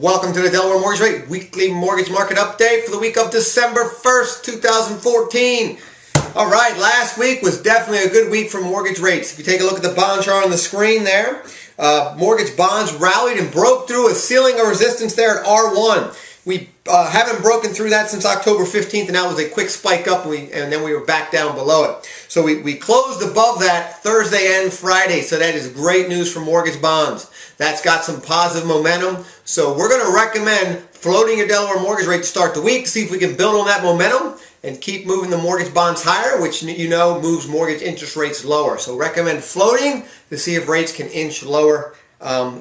Welcome to the Delaware Mortgage Rate Weekly Mortgage Market Update for the week of December 1st, 2014. All right, last week was definitely a good week for mortgage rates. If you take a look at the bond chart on the screen there, mortgage bonds rallied and broke through a ceiling of resistance there at R1. We haven't broken through that since October 15th, and that was a quick spike up, and then we were back down below it. So we closed above that Thursday and Friday, so that is great news for mortgage bonds. That's got some positive momentum, so we're going to recommend floating your Delaware mortgage rate to start the week, see if we can build on that momentum and keep moving the mortgage bonds higher, which you know moves mortgage interest rates lower. So recommend floating to see if rates can inch lower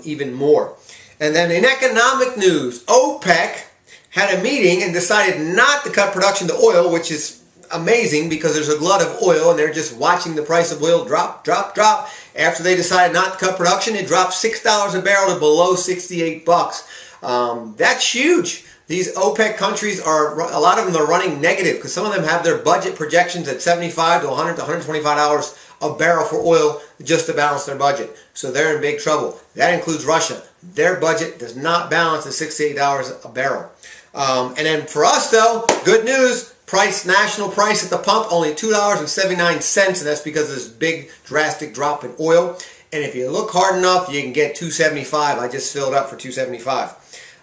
even more. And then in economic news, OPEC had a meeting and decided not to cut production to oil, which is amazing because there's a glut of oil and they're just watching the price of oil drop, drop, drop. After they decided not to cut production, it dropped $6 a barrel to below 68 bucks. That's huge. These OPEC countries a lot of them are running negative because some of them have their budget projections at 75 to 100 to $125 a barrel for oil just to balance their budget. So they're in big trouble. That includes Russia. Their budget does not balance at $68 a barrel. And then for us though, good news, national price at the pump only $2.79, and that's because of this big drastic drop in oil. And if you look hard enough, you can get $2.75. I just filled up for $2.75.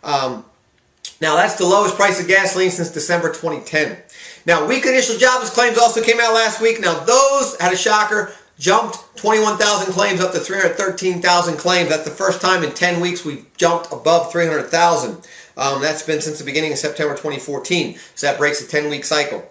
Now that's the lowest price of gasoline since December 2010. Now weak initial jobless claims also came out last week. Now those had a shocker, jumped 21,000 claims up to 313,000 claims. That's the first time in 10 weeks we've jumped above 300,000. That's been since the beginning of September 2014. So that breaks a 10-week cycle.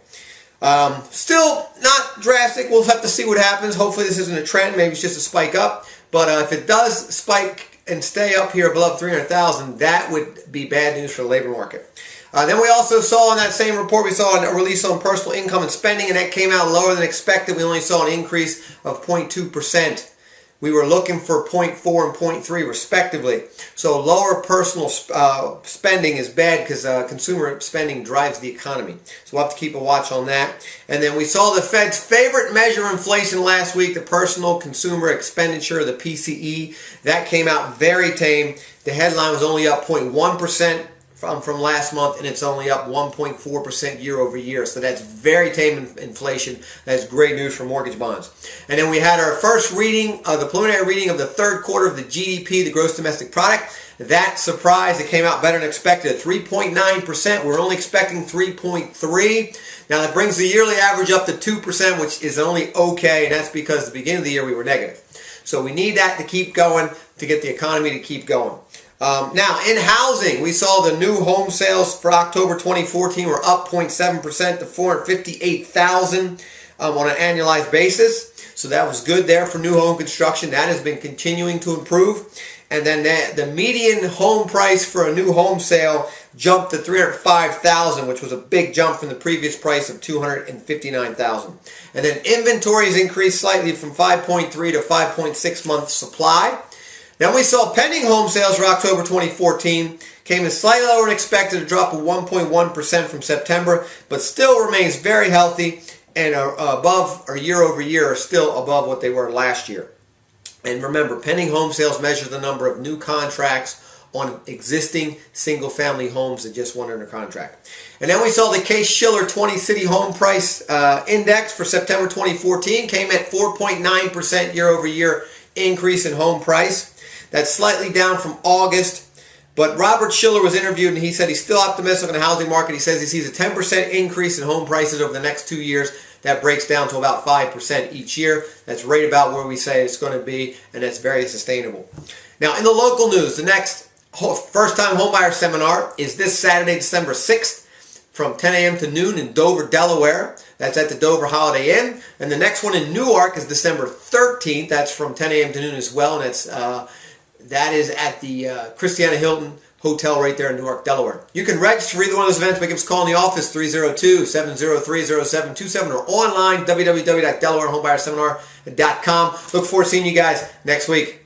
Still not drastic. We'll have to see what happens. Hopefully this isn't a trend. Maybe it's just a spike up. But if it does spike and stay up here above 300,000, that would be bad news for the labor market. Then we also saw in that same report, we saw a release on personal income and spending, and that came out lower than expected. We only saw an increase of 0.2%. We were looking for 0.4 and 0.3 respectively. So lower personal spending is bad because consumer spending drives the economy. So we'll have to keep a watch on that. And then we saw the Fed's favorite measure of inflation last week, the personal consumer expenditure, the PCE. That came out very tame. The headline was only up 0.1% from last month, and it's only up 1.4% year over year. So that's very tame inflation. That's great news for mortgage bonds. And then we had our first reading, the preliminary reading of the third quarter of the GDP, the gross domestic product. That surprised. It came out better than expected at 3.9%. We're only expecting 3.3. Now that brings the yearly average up to 2%, which is only okay, and that's because at the beginning of the year we were negative. So we need that to keep going to get the economy to keep going. Now, in housing, we saw the new home sales for October 2014 were up 0.7% to 458,000 on an annualized basis. So that was good there for new home construction. That has been continuing to improve. And then the median home price for a new home sale jumped to $305,000, which was a big jump from the previous price of $259,000. And then inventories increased slightly from 5.3 to 5.6 months supply. Then we saw pending home sales for October 2014 came in slightly lower than expected, a drop of 1.1% from September, but still remains very healthy and above, or year over year, are still above what they were last year. And remember, pending home sales measure the number of new contracts on existing single-family homes that just went under contract. And then we saw the Case-Shiller 20-City Home Price Index for September 2014 came at 4.9% year-over-year increase in home price. That's slightly down from August, but Robert Shiller was interviewed and he said he's still optimistic on the housing market. He says he sees a 10% increase in home prices over the next 2 years. That breaks down to about 5% each year. That's right about where we say it's going to be, and that's very sustainable. Now, in the local news, the next first-time homebuyer seminar is this Saturday, December 6th from 10 a.m. to noon in Dover, Delaware. That's at the Dover Holiday Inn. And the next one in Newark is December 13th. That's from 10 a.m. to noon as well, and that is at the Christiana Hilton Hotel right there in Newark, Delaware. You can register for either one of those events by giving us a call in the office, 302-703-0727, or online, www.delawarehomebuyerseminar.com. Look forward to seeing you guys next week.